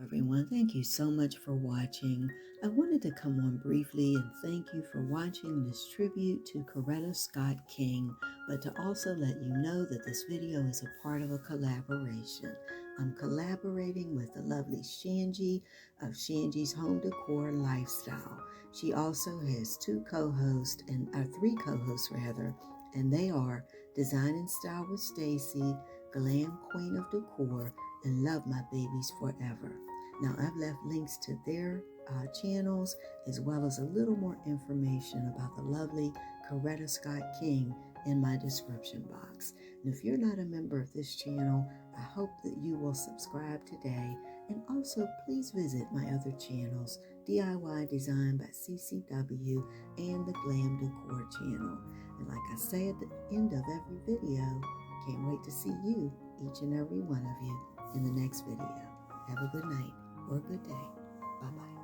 Everyone, thank you so much for watching. I wanted to come on briefly and thank you for watching this tribute to Coretta Scott King, but to also let you know that this video is a part of a collaboration. I'm collaborating with the lovely Shanji of Shanji's Home Decor Lifestyle. She also has three co-hosts, and they are Design and Style with Stacy, Glam Queen of Decor, and Love My Babies Forever. Now, I've left links to their channels, as well as a little more information about the lovely Coretta Scott King in my description box. And if you're not a member of this channel, I hope that you will subscribe today. And also, please visit my other channels, DIY Design by CCW and the Glam Décor channel. And like I say at the end of every video, can't wait to see you, each and every one of you, in the next video. Have a good night or a good day. Bye-bye.